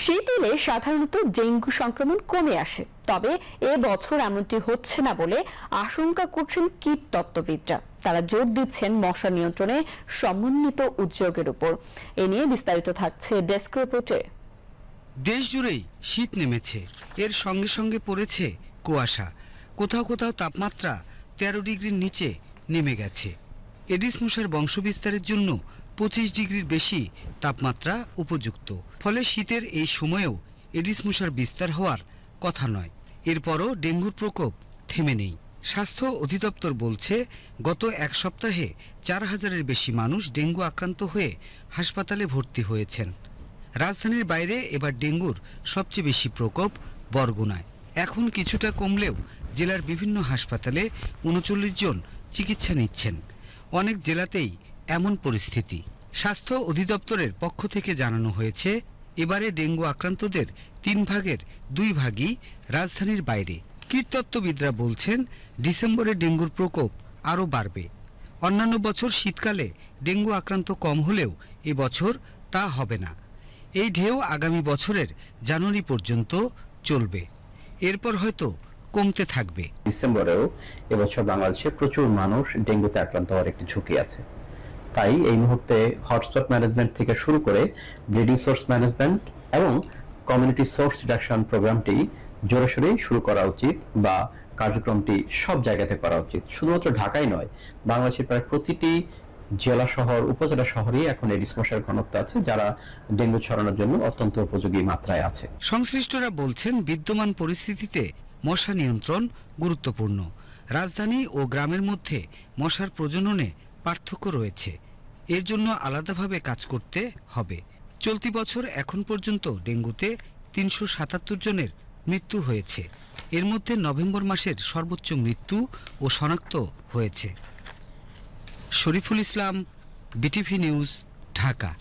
শীত এলে সাধারণত ডেঙ্গু সংক্রমণ কমে আসে, তবে এবছর এমনটি হচ্ছে না বলে আশঙ্কা করছেন কীটতত্ত্ববিদরা। তারা জোর দিচ্ছেন মশা নিয়ন্ত্রণে সমন্বিত উদ্যোগের উপর। এ নিয়ে বিস্তারিত থাকছে ডেস্ক রিপোর্টে। দেশ জুড়েই শীত নেমেছে, এর সঙ্গে সঙ্গে পড়েছে কুয়াশা। কোথাও কোথাও তাপমাত্রা 13 ডিগ্রির নিচে নেমে গেছে। এডিস মশার বংশবিস্তারের জন্য 25 ডিগ্রির বেশি তাপমাত্রা উপযুক্ত। ফলে শীতের এই সময়েও এডিস মশার বিস্তার হওয়ার কথা নয়। এরপরও ডেঙ্গুর প্রকোপ থেমে নেই। স্বাস্থ্য অধিদপ্তর বলছে, গত এক সপ্তাহে 4000-এর বেশি মানুষ ডেঙ্গু আক্রান্ত হয়ে হাসপাতালে ভর্তি হয়েছেন। রাজধানীর বাইরে এবার ডেঙ্গুর সবচেয়ে বেশি প্রকোপ বরগুনায়। এখন কিছুটা কমলেও জেলার বিভিন্ন হাসপাতালে 39 জন চিকিৎসা নিচ্ছেন। অনেক জেলাতেই এমন পরিস্থিতি। স্বাস্থ্য অধিদপ্তরের পক্ষ থেকে জানানো হয়েছে, এবারে ডেঙ্গু আক্রান্তদের 3 ভাগের 2 ভাগই রাজধানীর বাইরে। কীটতত্ত্ববিদরা বলছেন, ডিসেম্বরে ডেঙ্গুর প্রকোপ আরও বাড়বে। অন্যান্য বছর শীতকালে ডেঙ্গু আক্রান্ত কম হলেও এবছর তা হবে না। এই ঢেউ আগামী বছরের জানুয়ারি পর্যন্ত চলবে, এরপর হয়তো কমতে থাকবে। ডিসেম্বরেও এবছর বাংলাদেশে প্রচুর মানুষ ডেঙ্গুতে আক্রান্ত হওয়ার একটি ঝুঁকি আছে। তাই এই মুহূর্তে হটস্পট ম্যানেজমেন্ট থেকে শুরু করে ব্লিডিং সোর্স ম্যানেজমেন্ট এবং কমিউনিটি সোর্স রিডাকশন প্রোগ্রামটি জোরেশোরে শুরু করা উচিত, বা কার্যক্রমটি সব জায়গাতে করা উচিত। শুধুমাত্র ঢাকায় নয়, বাংলাদেশের প্রায় প্রতিটি জেলা শহর, উপজেলা শহরেই এখন এডিস মশার ঘনত্ব আছে, যারা ডেঙ্গু ছড়ানোর জন্য অত্যন্ত উপযোগী মাত্রায় আছে। সংশ্লিষ্টরা বলছেন, বিদ্যমান পরিস্থিতিতে মশা নিয়ন্ত্রণ গুরুত্বপূর্ণ। রাজধানী ও গ্রামের মধ্যে মশার প্রজননে পার্থক্য রয়েছে, এর জন্য আলাদাভাবে কাজ করতে হবে। চলতি বছর এখন পর্যন্ত ডেঙ্গুতে 377 জনের মৃত্যু হয়েছে। এর মধ্যে নভেম্বর মাসের সর্বোচ্চ মৃত্যু ও শনাক্ত হয়েছে। Shariful Islam, BTV news, Dhaka.